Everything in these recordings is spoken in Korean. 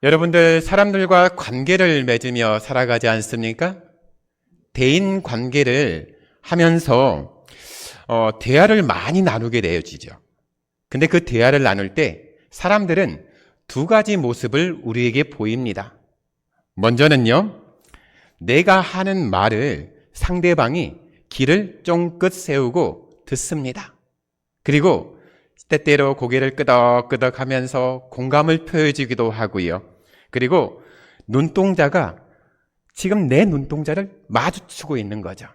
여러분들 사람들과 관계를 맺으며 살아가지 않습니까? 대인 관계를 하면서 대화를 많이 나누게 되어지죠. 근데 그 대화를 나눌 때 사람들은 두 가지 모습을 우리에게 보입니다. 먼저는요, 내가 하는 말을 상대방이 귀를 쫑긋 세우고 듣습니다. 그리고 때때로 고개를 끄덕끄덕 하면서 공감을 표해주기도 하고요. 그리고 눈동자가 지금 내 눈동자를 마주치고 있는 거죠.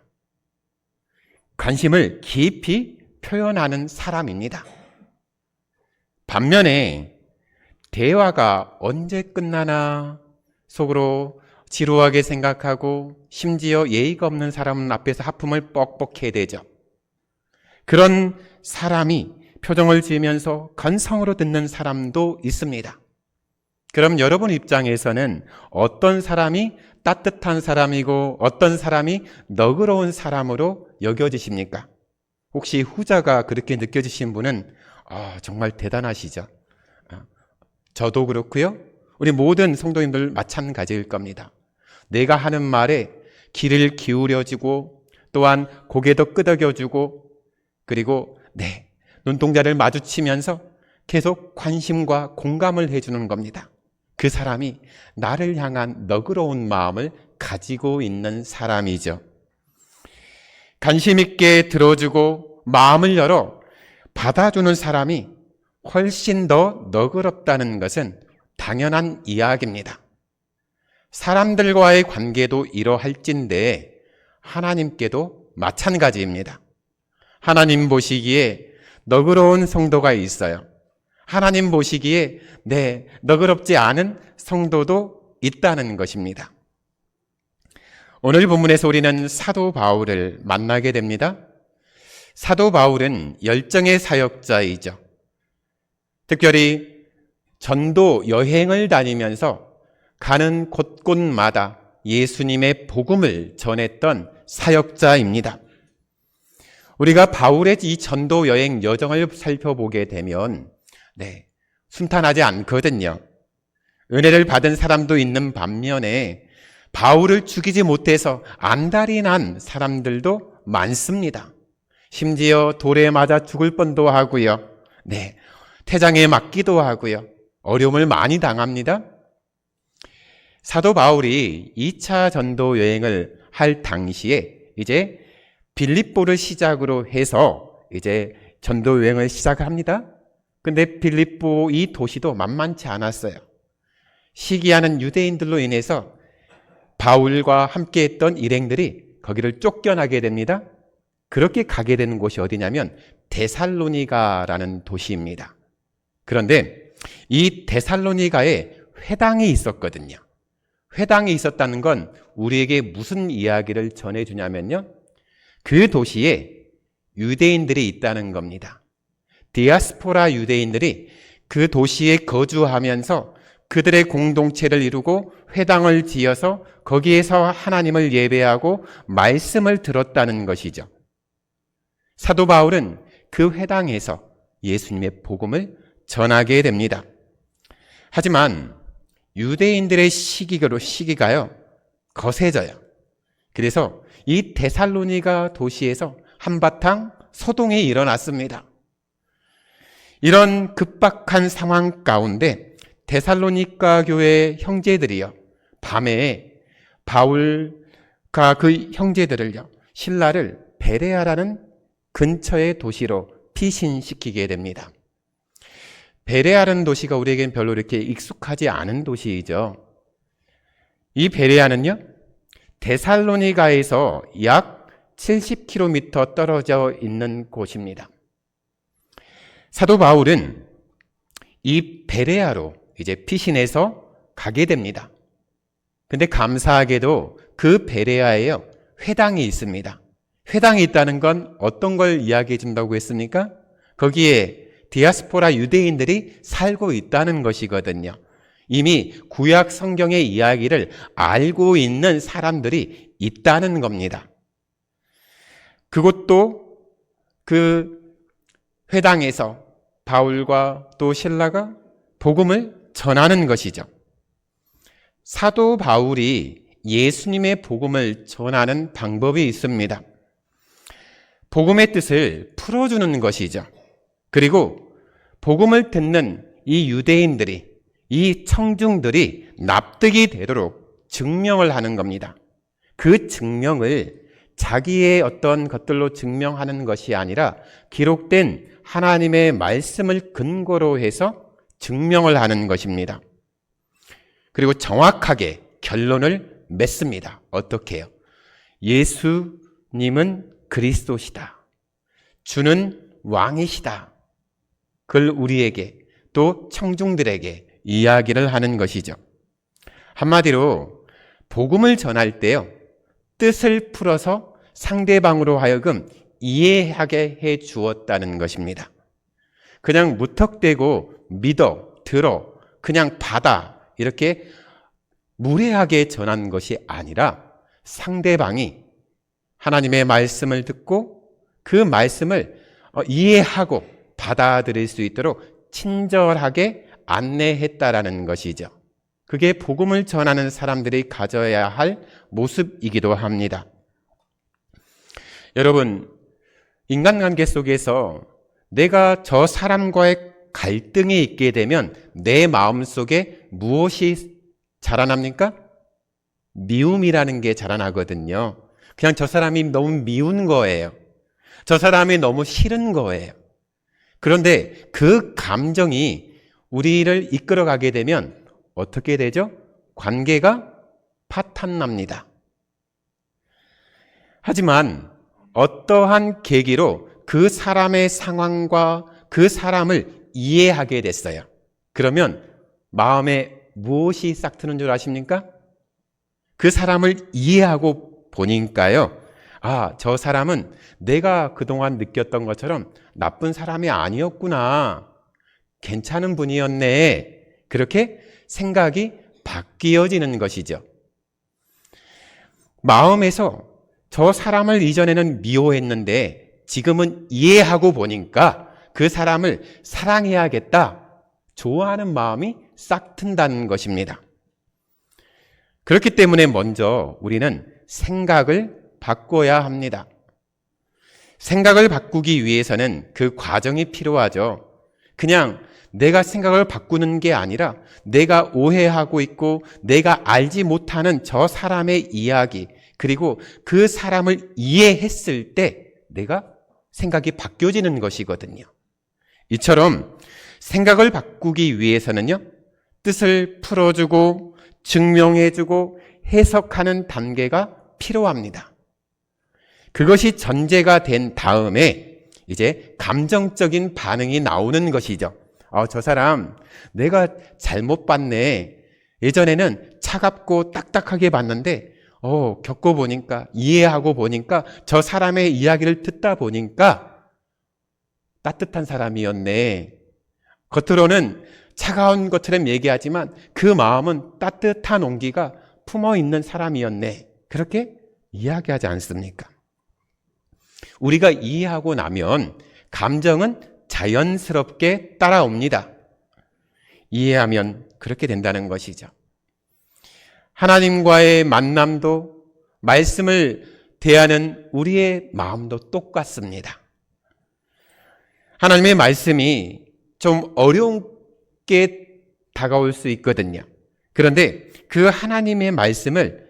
관심을 깊이 표현하는 사람입니다. 반면에 대화가 언제 끝나나 속으로 지루하게 생각하고 심지어 예의가 없는 사람 앞에서 하품을 뻑뻑해야 되죠. 그런 사람이 표정을 지으면서 건성으로 듣는 사람도 있습니다. 그럼 여러분 입장에서는 어떤 사람이 따뜻한 사람이고 어떤 사람이 너그러운 사람으로 여겨지십니까? 혹시 후자가 그렇게 느껴지신 분은 정말 대단하시죠. 저도 그렇고요. 우리 모든 성도님들 마찬가지일 겁니다. 내가 하는 말에 귀를 기울여주고 또한 고개도 끄덕여주고 그리고 눈동자를 마주치면서 계속 관심과 공감을 해주는 겁니다. 그 사람이 나를 향한 너그러운 마음을 가지고 있는 사람이죠. 관심 있게 들어주고 마음을 열어 받아주는 사람이 훨씬 더 너그럽다는 것은 당연한 이야기입니다. 사람들과의 관계도 이러할진데 하나님께도 마찬가지입니다. 하나님 보시기에 너그러운 성도가 있어요. 하나님 보시기에 너그럽지 않은 성도도 있다는 것입니다. 오늘 본문에서 우리는 사도 바울을 만나게 됩니다. 사도 바울은 열정의 사역자이죠. 특별히 전도 여행을 다니면서 가는 곳곳마다 예수님의 복음을 전했던 사역자입니다. 우리가 바울의 이 전도 여행 여정을 살펴보게 되면 순탄하지 않거든요. 은혜를 받은 사람도 있는 반면에 바울을 죽이지 못해서 안달이 난 사람들도 많습니다. 심지어 돌에 맞아 죽을 뻔도 하고요. 태장에 맞기도 하고요. 어려움을 많이 당합니다. 사도 바울이 2차 전도 여행을 할 당시에 이제 빌립보를 시작으로 해서 이제 전도 여행을 시작합니다. 근데 빌립보 이 도시도 만만치 않았어요. 시기하는 유대인들로 인해서 바울과 함께 했던 일행들이 거기를 쫓겨나게 됩니다. 그렇게 가게 되는 곳이 어디냐면 데살로니가라는 도시입니다. 그런데 이 데살로니가에 회당이 있었거든요. 회당이 있었다는 건 우리에게 무슨 이야기를 전해주냐면요. 그 도시에 유대인들이 있다는 겁니다. 디아스포라 유대인들이 그 도시에 거주하면서 그들의 공동체를 이루고 회당을 지어서 거기에서 하나님을 예배하고 말씀을 들었다는 것이죠. 사도 바울은 그 회당에서 예수님의 복음을 전하게 됩니다. 하지만 유대인들의 시기가요 거세져요. 그래서 이 데살로니가 도시에서 한바탕 소동이 일어났습니다. 이런 급박한 상황 가운데 데살로니가 교회 형제들이요 밤에 바울과 그 형제들을요 신라를 베레아라는 근처의 도시로 피신시키게 됩니다. 베레아라는 도시가 우리에겐 별로 이렇게 익숙하지 않은 도시이죠. 이 베레아는요 데살로니가에서 약 70km 떨어져 있는 곳입니다. 사도 바울은 이 베레아로 이제 피신해서 가게 됩니다. 근데 감사하게도 그 베레아에요 회당이 있습니다. 회당이 있다는 건 어떤 걸 이야기해 준다고 했습니까? 거기에 디아스포라 유대인들이 살고 있다는 것이거든요. 이미 구약 성경의 이야기를 알고 있는 사람들이 있다는 겁니다. 그것도 그 회당에서 바울과 또 실라가 복음을 전하는 것이죠. 사도 바울이 예수님의 복음을 전하는 방법이 있습니다. 복음의 뜻을 풀어주는 것이죠. 그리고 복음을 듣는 이 유대인들이, 이 청중들이 납득이 되도록 증명을 하는 겁니다. 그 증명을 자기의 어떤 것들로 증명하는 것이 아니라 기록된 하나님의 말씀을 근거로 해서 증명을 하는 것입니다. 그리고 정확하게 결론을 맺습니다. 어떻게 해요? 예수님은 그리스도시다. 주는 왕이시다. 그걸 우리에게 또 청중들에게 이야기를 하는 것이죠. 한마디로 복음을 전할 때요, 뜻을 풀어서 상대방으로 하여금 이해하게 해 주었다는 것입니다. 그냥 무턱대고 믿어, 들어, 그냥 받아 이렇게 무례하게 전한 것이 아니라 상대방이 하나님의 말씀을 듣고 그 말씀을 이해하고 받아들일 수 있도록 친절하게 안내했다라는 것이죠. 그게 복음을 전하는 사람들이 가져야 할 모습이기도 합니다. 여러분, 인간관계 속에서 내가 저 사람과의 갈등이 있게 되면 내 마음속에 무엇이 자라납니까? 미움이라는 게 자라나거든요. 그냥 저 사람이 너무 미운 거예요. 저 사람이 너무 싫은 거예요. 그런데 그 감정이 우리를 이끌어가게 되면 어떻게 되죠? 관계가 파탄납니다. 하지만 어떠한 계기로 그 사람의 상황과 그 사람을 이해하게 됐어요. 그러면 마음에 무엇이 싹 트는 줄 아십니까? 그 사람을 이해하고 보니까요, 아, 저 사람은 내가 그동안 느꼈던 것처럼 나쁜 사람이 아니었구나. 괜찮은 분이었네. 그렇게 생각이 바뀌어지는 것이죠. 마음에서 저 사람을 이전에는 미워했는데 지금은 이해하고 보니까 그 사람을 사랑해야겠다. 좋아하는 마음이 싹 튼다는 것입니다. 그렇기 때문에 먼저 우리는 생각을 바꿔야 합니다. 생각을 바꾸기 위해서는 그 과정이 필요하죠. 그냥 내가 생각을 바꾸는 게 아니라 내가 오해하고 있고 내가 알지 못하는 저 사람의 이야기, 그리고 그 사람을 이해했을 때 내가 생각이 바뀌어지는 것이거든요. 이처럼 생각을 바꾸기 위해서는요, 뜻을 풀어주고 증명해주고 해석하는 단계가 필요합니다. 그것이 전제가 된 다음에 이제 감정적인 반응이 나오는 것이죠. 저 사람 내가 잘못 봤네. 예전에는 차갑고 딱딱하게 봤는데 겪어보니까, 이해하고 보니까, 저 사람의 이야기를 듣다 보니까 따뜻한 사람이었네. 겉으로는 차가운 것처럼 얘기하지만 그 마음은 따뜻한 온기가 품어 있는 사람이었네. 그렇게 이야기하지 않습니까? 우리가 이해하고 나면 감정은 자연스럽게 따라옵니다. 이해하면 그렇게 된다는 것이죠. 하나님과의 만남도, 말씀을 대하는 우리의 마음도 똑같습니다. 하나님의 말씀이 좀 어렵게 다가올 수 있거든요. 그런데 그 하나님의 말씀을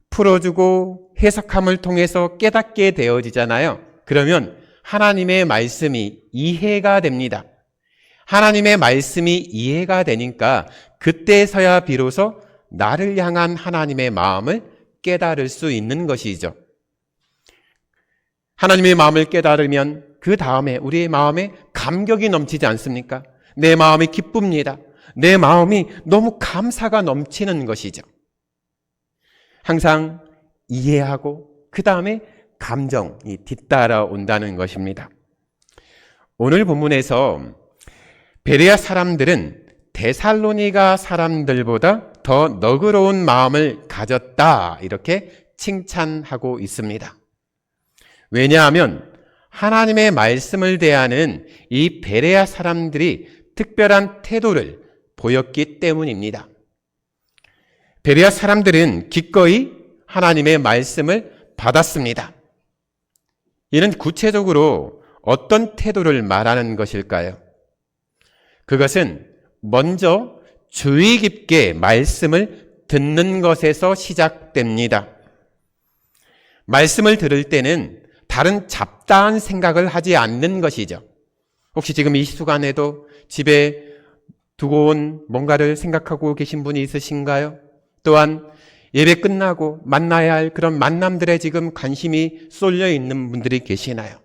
풀어주고 해석함을 통해서 깨닫게 되어지잖아요. 그러면 하나님의 말씀이 이해가 됩니다. 하나님의 말씀이 이해가 되니까 그때서야 비로소 나를 향한 하나님의 마음을 깨달을 수 있는 것이죠. 하나님의 마음을 깨달으면 그 다음에 우리의 마음에 감격이 넘치지 않습니까? 내 마음이 기쁩니다. 내 마음이 너무 감사가 넘치는 것이죠. 항상 이해하고 그 다음에 감정이 뒤따라 온다는 것입니다. 오늘 본문에서 베레아 사람들은 데살로니가 사람들보다 더 너그러운 마음을 가졌다, 이렇게 칭찬하고 있습니다. 왜냐하면 하나님의 말씀을 대하는 이 베레아 사람들이 특별한 태도를 보였기 때문입니다. 베레아 사람들은 기꺼이 하나님의 말씀을 받았습니다. 이는 구체적으로 어떤 태도를 말하는 것일까요? 그것은 먼저 주의 깊게 말씀을 듣는 것에서 시작됩니다. 말씀을 들을 때는 다른 잡다한 생각을 하지 않는 것이죠. 혹시 지금 이 시간에도 집에 두고 온 뭔가를 생각하고 계신 분이 있으신가요? 또한 예배 끝나고 만나야 할 그런 만남들에 지금 관심이 쏠려 있는 분들이 계시나요?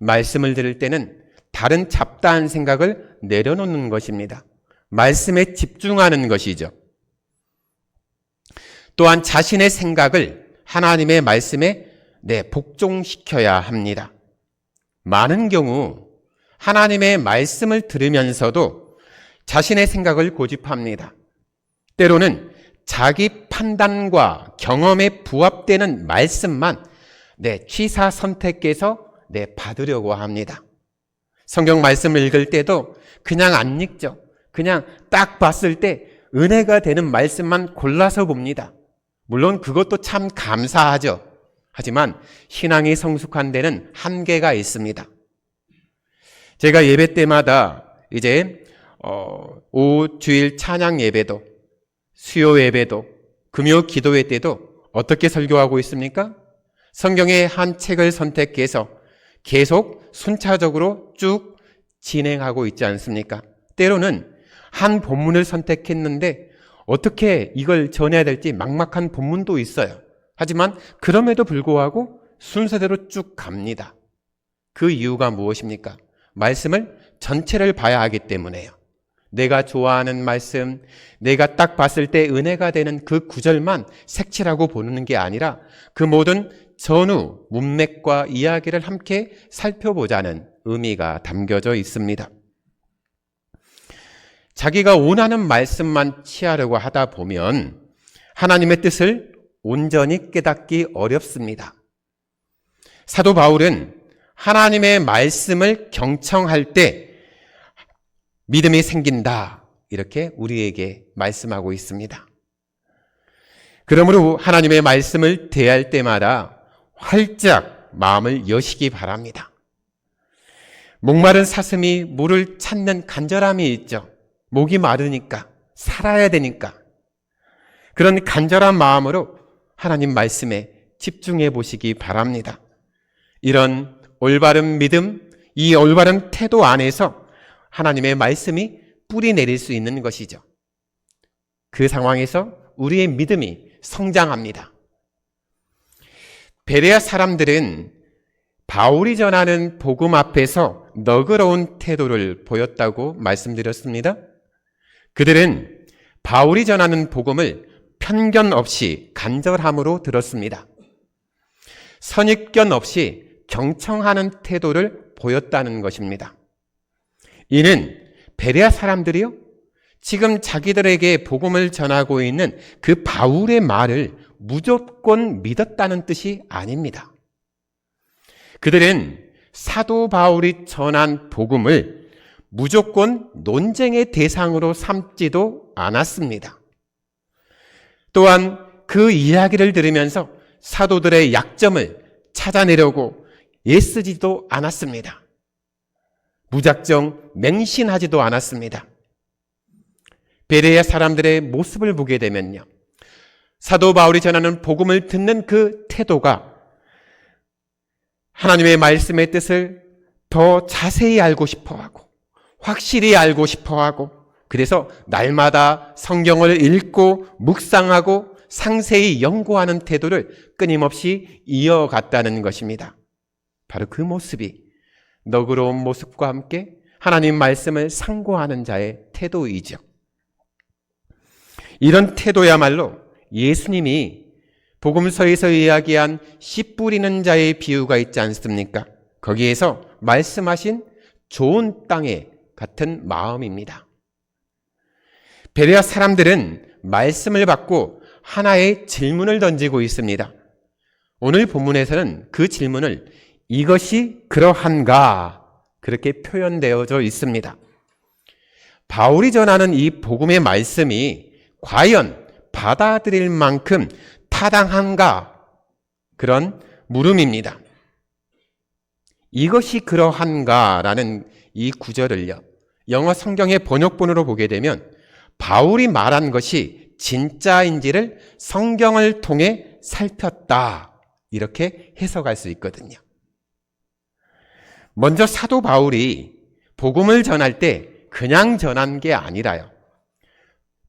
말씀을 들을 때는 다른 잡다한 생각을 내려놓는 것입니다. 말씀에 집중하는 것이죠. 또한 자신의 생각을 하나님의 말씀에 복종시켜야 합니다. 많은 경우 하나님의 말씀을 들으면서도 자신의 생각을 고집합니다. 때로는 자기 판단과 경험에 부합되는 말씀만 취사 선택해서 받으려고 합니다. 성경 말씀을 읽을 때도 그냥 안 읽죠. 그냥 딱 봤을 때 은혜가 되는 말씀만 골라서 봅니다. 물론 그것도 참 감사하죠. 하지만 신앙이 성숙한 데는 한계가 있습니다. 제가 예배 때마다 이제 오후 주일 찬양 예배도 수요 예배도 금요 기도회 때도 어떻게 설교하고 있습니까? 성경의 한 책을 선택해서 계속 순차적으로 쭉 진행하고 있지 않습니까? 때로는 한 본문을 선택했는데 어떻게 이걸 전해야 될지 막막한 본문도 있어요. 하지만 그럼에도 불구하고 순서대로 쭉 갑니다. 그 이유가 무엇입니까? 말씀을 전체를 봐야 하기 때문에요. 내가 좋아하는 말씀, 내가 딱 봤을 때 은혜가 되는 그 구절만 색칠하고 보는 게 아니라 그 모든 전후 문맥과 이야기를 함께 살펴보자는 의미가 담겨져 있습니다. 자기가 원하는 말씀만 취하려고 하다 보면 하나님의 뜻을 온전히 깨닫기 어렵습니다. 사도 바울은 하나님의 말씀을 경청할 때 믿음이 생긴다, 이렇게 우리에게 말씀하고 있습니다. 그러므로 하나님의 말씀을 대할 때마다 활짝 마음을 여시기 바랍니다. 목마른 사슴이 물을 찾는 간절함이 있죠. 목이 마르니까, 살아야 되니까. 그런 간절한 마음으로 하나님 말씀에 집중해 보시기 바랍니다. 이런 올바른 믿음, 이 올바른 태도 안에서 하나님의 말씀이 뿌리 내릴 수 있는 것이죠. 그 상황에서 우리의 믿음이 성장합니다. 베레아 사람들은 바울이 전하는 복음 앞에서 너그러운 태도를 보였다고 말씀드렸습니다. 그들은 바울이 전하는 복음을 편견 없이 간절함으로 들었습니다. 선입견 없이 경청하는 태도를 보였다는 것입니다. 이는 베레아 사람들이요, 지금 자기들에게 복음을 전하고 있는 그 바울의 말을 무조건 믿었다는 뜻이 아닙니다. 그들은 사도 바울이 전한 복음을 무조건 논쟁의 대상으로 삼지도 않았습니다. 또한 그 이야기를 들으면서 사도들의 약점을 찾아내려고 애쓰지도 않았습니다. 무작정 맹신하지도 않았습니다. 베레아 사람들의 모습을 보게 되면요, 사도 바울이 전하는 복음을 듣는 그 태도가 하나님의 말씀의 뜻을 더 자세히 알고 싶어하고 확실히 알고 싶어하고, 그래서 날마다 성경을 읽고 묵상하고 상세히 연구하는 태도를 끊임없이 이어갔다는 것입니다. 바로 그 모습이 너그러운 모습과 함께 하나님 말씀을 상고하는 자의 태도이죠. 이런 태도야말로 예수님이 복음서에서 이야기한 씨 뿌리는 자의 비유가 있지 않습니까? 거기에서 말씀하신 좋은 땅에 같은 마음입니다. 베레아 사람들은 말씀을 받고 하나의 질문을 던지고 있습니다. 오늘 본문에서는 그 질문을 이것이 그러한가, 그렇게 표현되어져 있습니다. 바울이 전하는 이 복음의 말씀이 과연 받아들일 만큼 타당한가? 그런 물음입니다. 이것이 그러한가라는 이 구절을요, 영어 성경의 번역본으로 보게 되면 바울이 말한 것이 진짜인지를 성경을 통해 살폈다, 이렇게 해석할 수 있거든요. 먼저 사도 바울이 복음을 전할 때 그냥 전한 게 아니라요,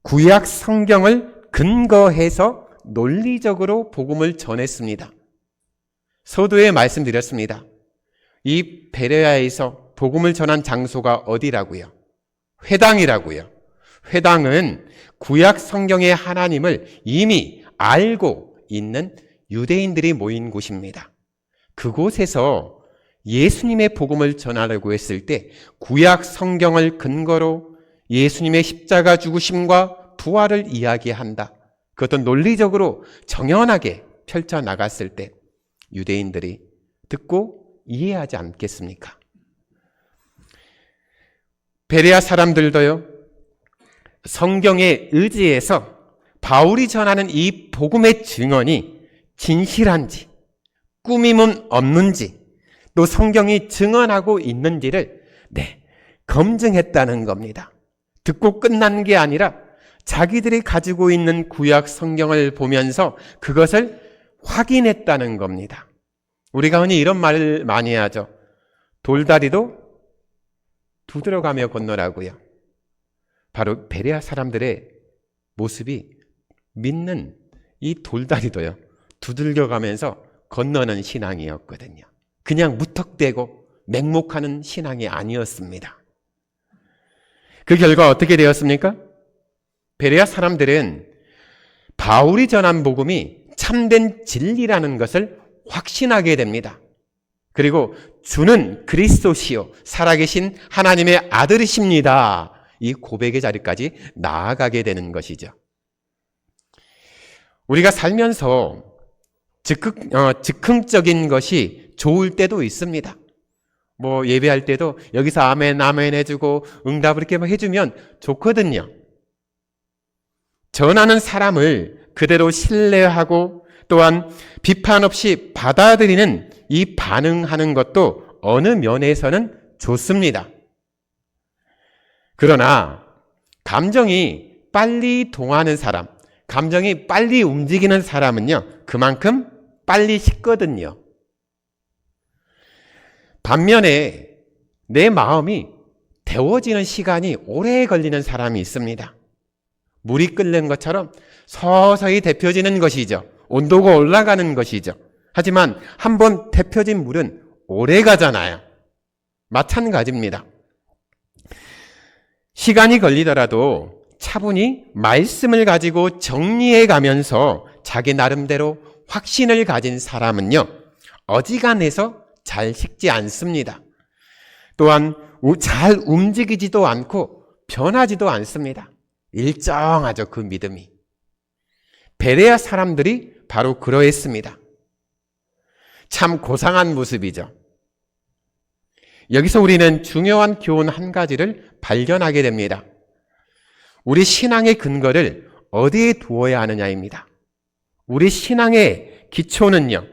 구약 성경을 근거해서 논리적으로 복음을 전했습니다. 서두에 말씀드렸습니다. 이 베레아에서 복음을 전한 장소가 어디라고요? 회당이라고요. 회당은 구약 성경의 하나님을 이미 알고 있는 유대인들이 모인 곳입니다. 그곳에서 예수님의 복음을 전하려고 했을 때 구약 성경을 근거로 예수님의 십자가 죽으심과 부활을 이야기한다, 그것도 논리적으로 정연하게 펼쳐나갔을 때 유대인들이 듣고 이해하지 않겠습니까? 베레아 사람들도요, 성경에 의지해서 바울이 전하는 이 복음의 증언이 진실한지, 꾸밈은 없는지, 또 성경이 증언하고 있는지를 검증했다는 겁니다. 듣고 끝난 게 아니라 자기들이 가지고 있는 구약 성경을 보면서 그것을 확인했다는 겁니다. 우리가 흔히 이런 말을 많이 하죠. 돌다리도 두드려가며 건너라고요. 바로 베레아 사람들의 모습이 믿는 이 돌다리도요, 두들겨가면서 건너는 신앙이었거든요. 그냥 무턱대고 맹목하는 신앙이 아니었습니다. 그 결과 어떻게 되었습니까? 베레아 사람들은 바울이 전한 복음이 참된 진리라는 것을 확신하게 됩니다. 그리고 주는 그리스도시요 살아계신 하나님의 아들이십니다, 이 고백의 자리까지 나아가게 되는 것이죠. 우리가 살면서 즉흥적인 것이 좋을 때도 있습니다. 예배할 때도 여기서 아멘 아멘 해주고 응답을 이렇게 해주면 좋거든요. 전하는 사람을 그대로 신뢰하고 또한 비판 없이 받아들이는 이 반응하는 것도 어느 면에서는 좋습니다. 그러나 감정이 빨리 동하는 사람, 감정이 빨리 움직이는 사람은요, 그만큼 빨리 식거든요. 반면에 내 마음이 데워지는 시간이 오래 걸리는 사람이 있습니다. 물이 끓는 것처럼 서서히 데펴지는 것이죠. 온도가 올라가는 것이죠. 하지만 한번 데펴진 물은 오래 가잖아요. 마찬가지입니다. 시간이 걸리더라도 차분히 말씀을 가지고 정리해 가면서 자기 나름대로 확신을 가진 사람은요, 어지간해서 잘 식지 않습니다. 또한 잘 움직이지도 않고 변하지도 않습니다. 일정하죠, 그 믿음이. 베레아 사람들이 바로 그러했습니다. 참 고상한 모습이죠. 여기서 우리는 중요한 교훈 한 가지를 발견하게 됩니다. 우리 신앙의 근거를 어디에 두어야 하느냐입니다. 우리 신앙의 기초는요,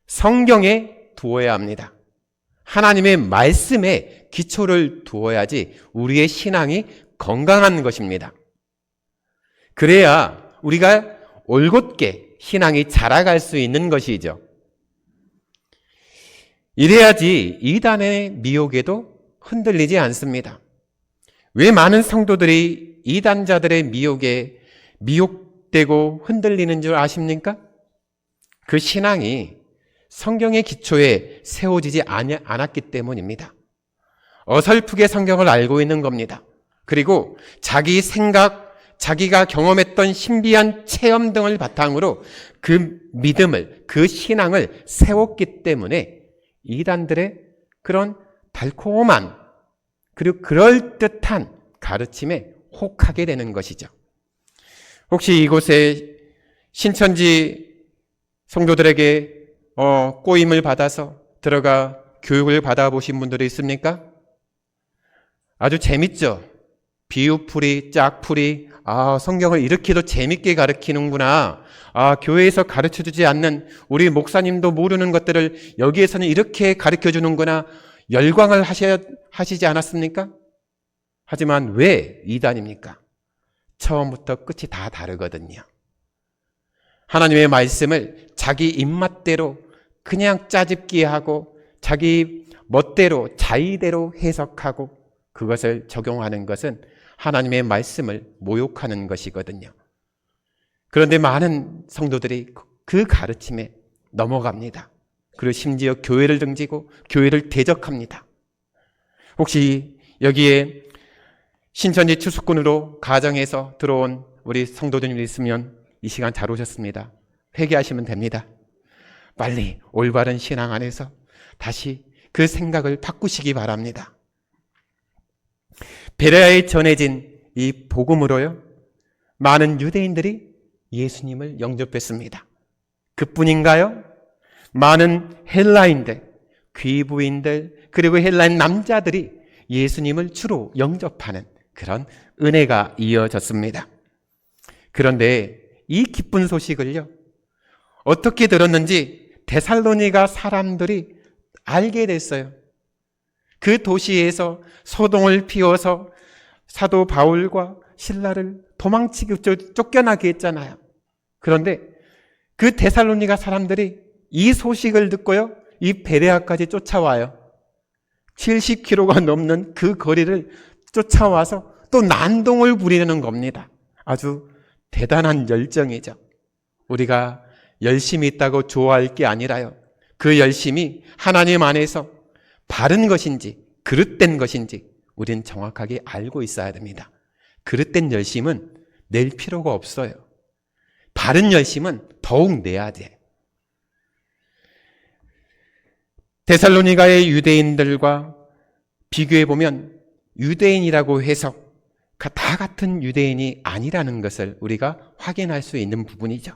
성경에 두어야 합니다. 하나님의 말씀에 기초를 두어야지 우리의 신앙이 건강한 것입니다. 그래야 우리가 올곧게 신앙이 자라갈 수 있는 것이죠. 이래야지 이단의 미혹에도 흔들리지 않습니다. 왜 많은 성도들이 이단자들의 미혹에 미혹되고 흔들리는 줄 아십니까? 그 신앙이 성경의 기초에 세워지지 않았기 때문입니다. 어설프게 성경을 알고 있는 겁니다. 그리고 자기 생각, 자기가 경험했던 신비한 체험 등을 바탕으로 그 믿음을, 그 신앙을 세웠기 때문에 이단들의 그런 달콤한 그리고 그럴듯한 가르침에 혹하게 되는 것이죠. 혹시 이곳에 신천지 성도들에게 꼬임을 받아서 들어가 교육을 받아보신 분들이 있습니까? 아주 재밌죠? 비유풀이, 짝풀이, 성경을 이렇게도 재밌게 가르치는구나. 교회에서 가르쳐 주지 않는 우리 목사님도 모르는 것들을 여기에서는 이렇게 가르쳐 주는구나. 열광을 하시지 않았습니까? 하지만 왜 이단입니까? 처음부터 끝이 다 다르거든요. 하나님의 말씀을 자기 입맛대로 그냥 짜집기 하고 자기 멋대로 자의대로 해석하고 그것을 적용하는 것은 하나님의 말씀을 모욕하는 것이거든요. 그런데 많은 성도들이 그 가르침에 넘어갑니다. 그리고 심지어 교회를 등지고 교회를 대적합니다. 혹시 여기에 신천지 추수꾼으로 가정에서 들어온 우리 성도들이 있으면 이 시간 잘 오셨습니다. 회개하시면 됩니다. 빨리 올바른 신앙 안에서 다시 그 생각을 바꾸시기 바랍니다. 베레아에 전해진 이 복음으로요, 많은 유대인들이 예수님을 영접했습니다. 그뿐인가요? 많은 헬라인들, 귀부인들, 그리고 헬라인 남자들이 예수님을 주로 영접하는 그런 은혜가 이어졌습니다. 그런데 이 기쁜 소식을요, 어떻게 들었는지 데살로니가 사람들이 알게 됐어요. 그 도시에서 소동을 피워서 사도 바울과 신라를 도망치고 쫓겨나게 했잖아요. 그런데 그 데살로니가 사람들이 이 소식을 듣고요, 이 베레아까지 쫓아와요. 70km가 넘는 그 거리를 쫓아와서 또 난동을 부리는 겁니다. 아주 대단한 열정이죠. 우리가 열심히 있다고 좋아할 게 아니라요, 그 열심이 하나님 안에서 바른 것인지 그릇된 것인지 우린 정확하게 알고 있어야 됩니다. 그릇된 열심은 낼 필요가 없어요. 바른 열심은 더욱 내야 돼. 데살로니가의 유대인들과 비교해보면 유대인이라고 해서 다 같은 유대인이 아니라는 것을 우리가 확인할 수 있는 부분이죠.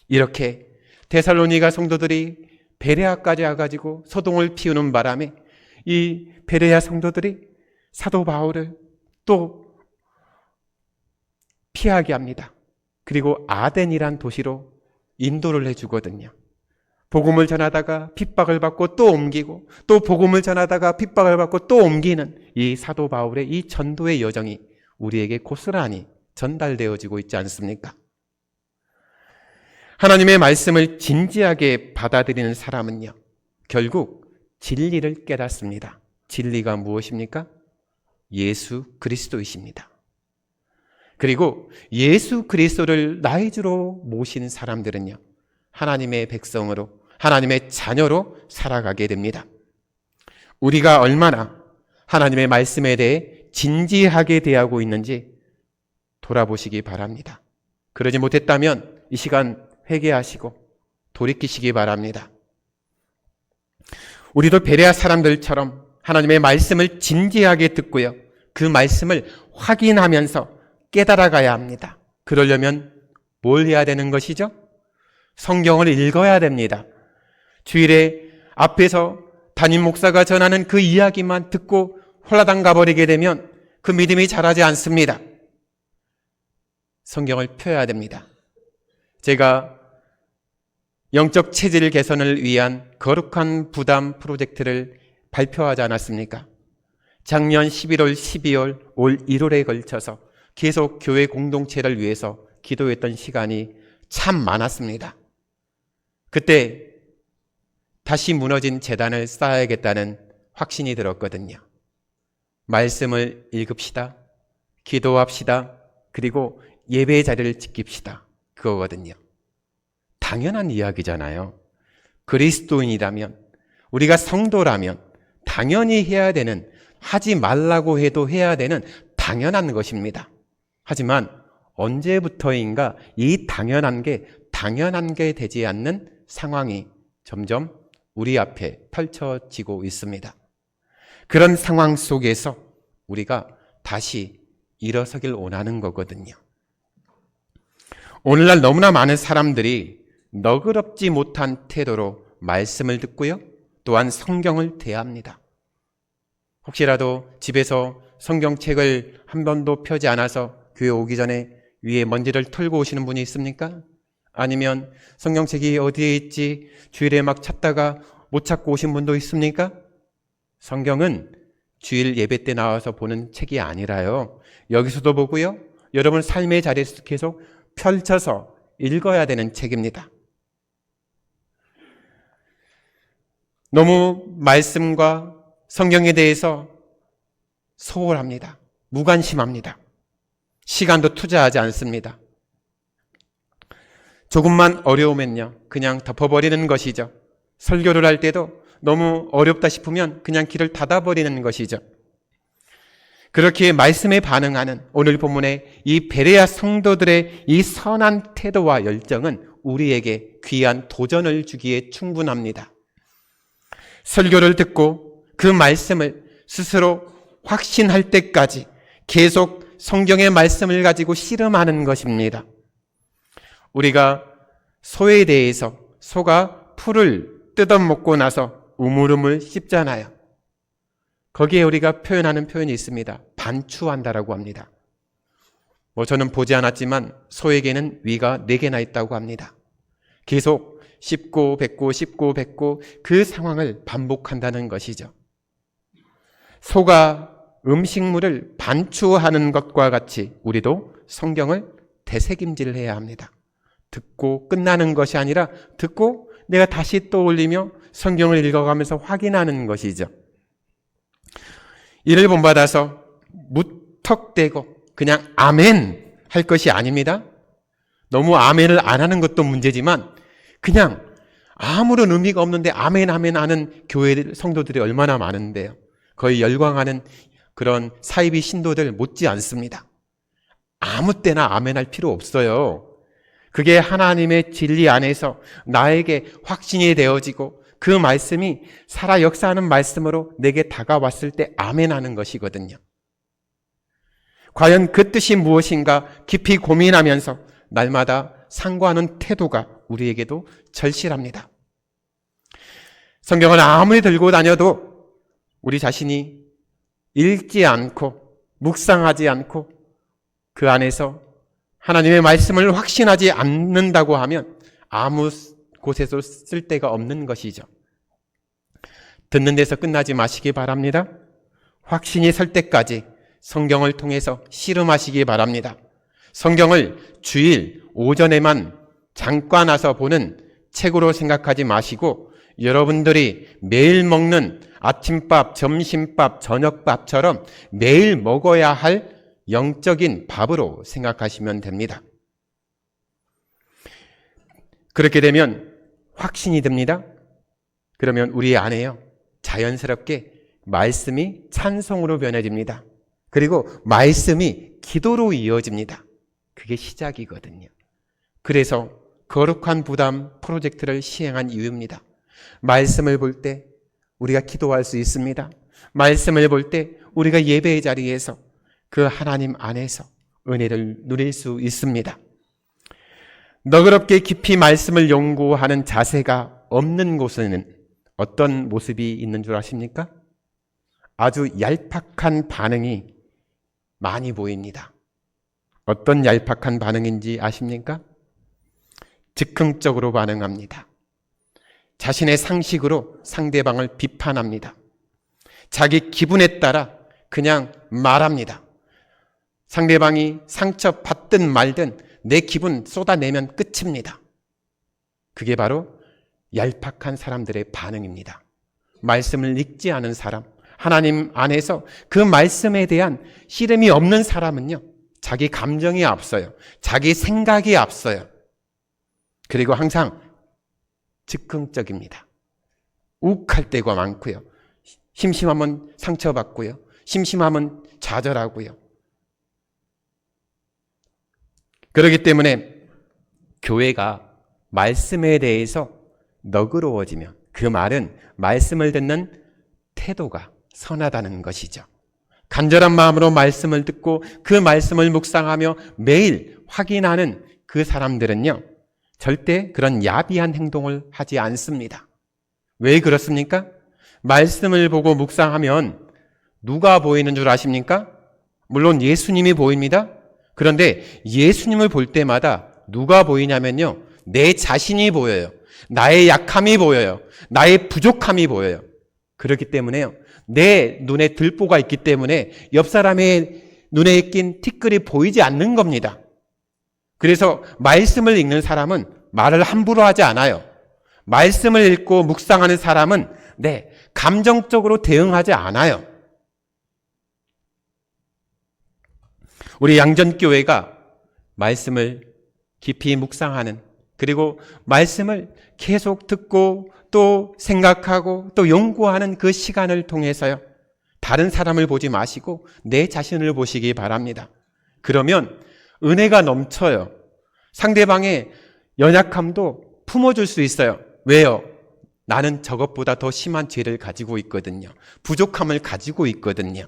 이렇게 데살로니가 성도들이 베레아까지 와가지고 소동을 피우는 바람에 이 베레아 성도들이 사도 바울을 또 피하게 합니다. 그리고 아덴이란 도시로 인도를 해주거든요. 복음을 전하다가 핍박을 받고 또 옮기고, 또 복음을 전하다가 핍박을 받고 또 옮기는 이 사도 바울의 이 전도의 여정이 우리에게 고스란히 전달되어지고 있지 않습니까? 하나님의 말씀을 진지하게 받아들이는 사람은요, 결국 진리를 깨닫습니다. 진리가 무엇입니까? 예수 그리스도이십니다. 그리고 예수 그리스도를 나의 주로 모신 사람들은요, 하나님의 백성으로, 하나님의 자녀로 살아가게 됩니다. 우리가 얼마나 하나님의 말씀에 대해 진지하게 대하고 있는지 돌아보시기 바랍니다. 그러지 못했다면 이 시간 회개하시고 돌이키시기 바랍니다. 우리도 베레아 사람들처럼 하나님의 말씀을 진지하게 듣고요, 그 말씀을 확인하면서 깨달아가야 합니다. 그러려면 뭘 해야 되는 것이죠? 성경을 읽어야 됩니다. 주일에 앞에서 담임 목사가 전하는 그 이야기만 듣고 홀라당 가버리게 되면 그 믿음이 자라지 않습니다. 성경을 펴야 됩니다. 제가 영적 체질 개선을 위한 거룩한 부담 프로젝트를 발표하지 않았습니까? 작년 11월, 12월, 올 1월에 걸쳐서 계속 교회 공동체를 위해서 기도했던 시간이 참 많았습니다. 그때 다시 무너진 재단을 쌓아야겠다는 확신이 들었거든요. 말씀을 읽읍시다, 기도합시다, 그리고 예배 자리를 지킵시다, 그거거든요. 당연한 이야기잖아요. 그리스도인이라면, 우리가 성도라면 당연히 해야 되는, 하지 말라고 해도 해야 되는 당연한 것입니다. 하지만 언제부터인가 이 당연한 게 되지 않는 상황이 점점 우리 앞에 펼쳐지고 있습니다. 그런 상황 속에서 우리가 다시 일어서길 원하는 거거든요. 오늘날 너무나 많은 사람들이 너그럽지 못한 태도로 말씀을 듣고요, 또한 성경을 대합니다. 혹시라도 집에서 성경책을 한 번도 펴지 않아서 교회 오기 전에 위에 먼지를 털고 오시는 분이 있습니까? 아니면 성경책이 어디에 있지 주일에 막 찾다가 못 찾고 오신 분도 있습니까? 성경은 주일 예배 때 나와서 보는 책이 아니라요, 여기서도 보고요, 여러분 삶의 자리에서 계속 펼쳐서 읽어야 되는 책입니다. 너무 말씀과 성경에 대해서 소홀합니다. 무관심합니다. 시간도 투자하지 않습니다. 조금만 어려우면요, 그냥 덮어버리는 것이죠. 설교를 할 때도 너무 어렵다 싶으면 그냥 길을 닫아버리는 것이죠. 그렇게 말씀에 반응하는 오늘 본문의 이 베레아 성도들의 이 선한 태도와 열정은 우리에게 귀한 도전을 주기에 충분합니다. 설교를 듣고 그 말씀을 스스로 확신할 때까지 계속 성경의 말씀을 가지고 씨름하는 것입니다. 우리가 소에 대해서 소가 풀을 뜯어먹고 나서 우물우물 씹잖아요. 거기에 우리가 표현하는 표현이 있습니다. 반추한다라고 합니다. 저는 보지 않았지만 소에게는 위가 4개나 있다고 합니다. 계속 씹고 뱉고 씹고 뱉고 그 상황을 반복한다는 것이죠. 소가 음식물을 반추하는 것과 같이 우리도 성경을 되새김질해야 합니다. 듣고 끝나는 것이 아니라 듣고 내가 다시 떠올리며 성경을 읽어가면서 확인하는 것이죠. 이를 본받아서 무턱대고 그냥 아멘 할 것이 아닙니다. 너무 아멘을 안 하는 것도 문제지만 그냥 아무런 의미가 없는데 아멘 아멘 하는 교회 성도들이 얼마나 많은데요. 거의 열광하는 그런 사이비 신도들 못지 않습니다. 아무 때나 아멘 할 필요 없어요. 그게 하나님의 진리 안에서 나에게 확신이 되어지고 그 말씀이 살아 역사하는 말씀으로 내게 다가왔을 때 아멘 하는 것이거든요. 과연 그 뜻이 무엇인가 깊이 고민하면서 날마다 상고하는 태도가 우리에게도 절실합니다. 성경을 아무리 들고 다녀도 우리 자신이 읽지 않고 묵상하지 않고 그 안에서 하나님의 말씀을 확신하지 않는다고 하면 아무 곳에서 쓸 데가 없는 것이죠. 듣는 데서 끝나지 마시기 바랍니다. 확신이 설 때까지 성경을 통해서 씨름하시기 바랍니다. 성경을 주일 오전에만 잠깐 와서 보는 책으로 생각하지 마시고 여러분들이 매일 먹는 아침밥, 점심밥, 저녁밥처럼 매일 먹어야 할 영적인 밥으로 생각하시면 됩니다. 그렇게 되면 확신이 듭니다. 그러면 우리 안에요, 자연스럽게 말씀이 찬송으로 변해집니다. 그리고 말씀이 기도로 이어집니다. 그게 시작이거든요. 그래서 거룩한 부담 프로젝트를 시행한 이유입니다. 말씀을 볼 때 우리가 기도할 수 있습니다. 말씀을 볼 때 우리가 예배의 자리에서 그 하나님 안에서 은혜를 누릴 수 있습니다. 너그럽게 깊이 말씀을 연구하는 자세가 없는 곳에는 어떤 모습이 있는 줄 아십니까? 아주 얄팍한 반응이 많이 보입니다. 어떤 얄팍한 반응인지 아십니까? 즉흥적으로 반응합니다. 자신의 상식으로 상대방을 비판합니다. 자기 기분에 따라 그냥 말합니다. 상대방이 상처받든 말든 내 기분 쏟아내면 끝입니다. 그게 바로 얄팍한 사람들의 반응입니다. 말씀을 읽지 않은 사람, 하나님 안에서 그 말씀에 대한 씨름이 없는 사람은요, 자기 감정이 앞서요. 자기 생각이 앞서요. 그리고 항상 즉흥적입니다. 욱할 때가 많고요. 심심하면 상처받고요. 심심하면 좌절하고요. 그렇기 때문에 교회가 말씀에 대해서 너그러워지면 그 말은 말씀을 듣는 태도가 선하다는 것이죠. 간절한 마음으로 말씀을 듣고 그 말씀을 묵상하며 매일 확인하는 그 사람들은요, 절대 그런 야비한 행동을 하지 않습니다. 왜 그렇습니까? 말씀을 보고 묵상하면 누가 보이는 줄 아십니까? 물론 예수님이 보입니다. 그런데 예수님을 볼 때마다 누가 보이냐면요. 내 자신이 보여요. 나의 약함이 보여요. 나의 부족함이 보여요. 그렇기 때문에요. 내 눈에 들보가 있기 때문에 옆 사람의 눈에 낀 티끌이 보이지 않는 겁니다. 그래서 말씀을 읽는 사람은 말을 함부로 하지 않아요. 말씀을 읽고 묵상하는 사람은 감정적으로 대응하지 않아요. 우리 양전교회가 말씀을 깊이 묵상하는, 그리고 말씀을 계속 듣고 또 생각하고 또 연구하는 그 시간을 통해서요. 다른 사람을 보지 마시고 내 자신을 보시기 바랍니다. 그러면 은혜가 넘쳐요. 상대방의 연약함도 품어줄 수 있어요. 왜요? 나는 저것보다 더 심한 죄를 가지고 있거든요. 부족함을 가지고 있거든요.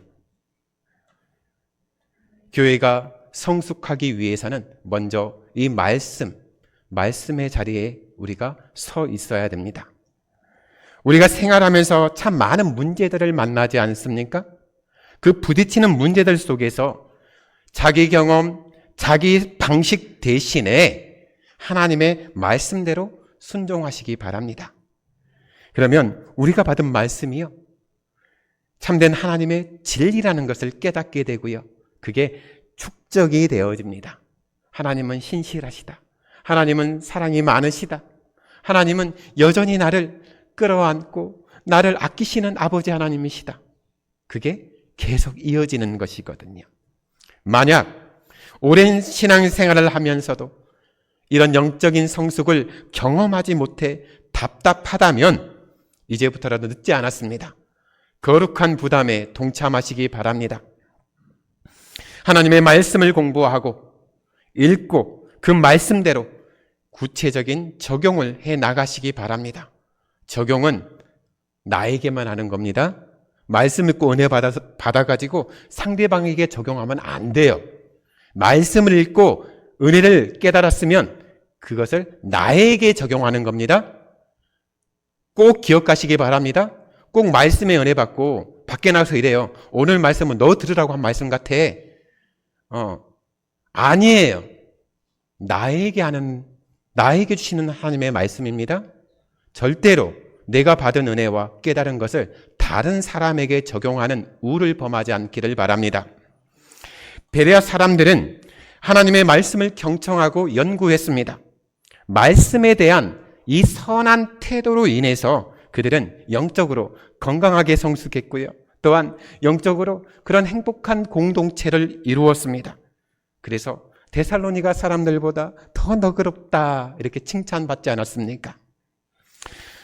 교회가 성숙하기 위해서는 먼저 이 말씀의 자리에 우리가 서 있어야 됩니다. 우리가 생활하면서 참 많은 문제들을 만나지 않습니까? 그 부딪히는 문제들 속에서 자기 경험, 자기 방식 대신에 하나님의 말씀대로 순종하시기 바랍니다. 그러면 우리가 받은 말씀이요, 참된 하나님의 진리라는 것을 깨닫게 되고요. 그게 축적이 되어집니다. 하나님은 신실하시다. 하나님은 사랑이 많으시다. 하나님은 여전히 나를 끌어안고 나를 아끼시는 아버지 하나님이시다. 그게 계속 이어지는 것이거든요. 만약 오랜 신앙생활을 하면서도 이런 영적인 성숙을 경험하지 못해 답답하다면 이제부터라도 늦지 않았습니다. 거룩한 부담에 동참하시기 바랍니다. 하나님의 말씀을 공부하고 읽고 그 말씀대로 구체적인 적용을 해 나가시기 바랍니다. 적용은 나에게만 하는 겁니다. 말씀 읽고 은혜 받아가지고 상대방에게 적용하면 안 돼요. 말씀을 읽고 은혜를 깨달았으면 그것을 나에게 적용하는 겁니다. 꼭 기억하시기 바랍니다. 꼭 말씀의 은혜 받고 밖에 나가서 이래요. 오늘 말씀은 너 들으라고 한 말씀 같아. 아니에요. 나에게 주시는 하나님의 말씀입니다. 절대로 내가 받은 은혜와 깨달은 것을 다른 사람에게 적용하는 우를 범하지 않기를 바랍니다. 베레아 사람들은 하나님의 말씀을 경청하고 연구했습니다. 말씀에 대한 이 선한 태도로 인해서 그들은 영적으로 건강하게 성숙했고요. 또한 영적으로 그런 행복한 공동체를 이루었습니다. 그래서 데살로니가 사람들보다 더 너그럽다 이렇게 칭찬받지 않았습니까?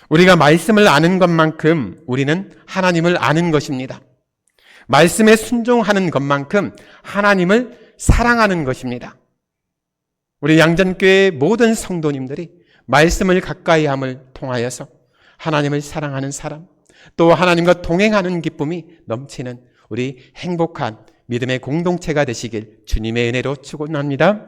우리가 말씀을 아는 것만큼 우리는 하나님을 아는 것입니다. 말씀에 순종하는 것만큼 하나님을 사랑하는 것입니다. 우리 양전교회 모든 성도님들이 말씀을 가까이 함을 통하여서 하나님을 사랑하는 사람, 또 하나님과 동행하는 기쁨이 넘치는 우리 행복한 믿음의 공동체가 되시길 주님의 은혜로 축원합니다.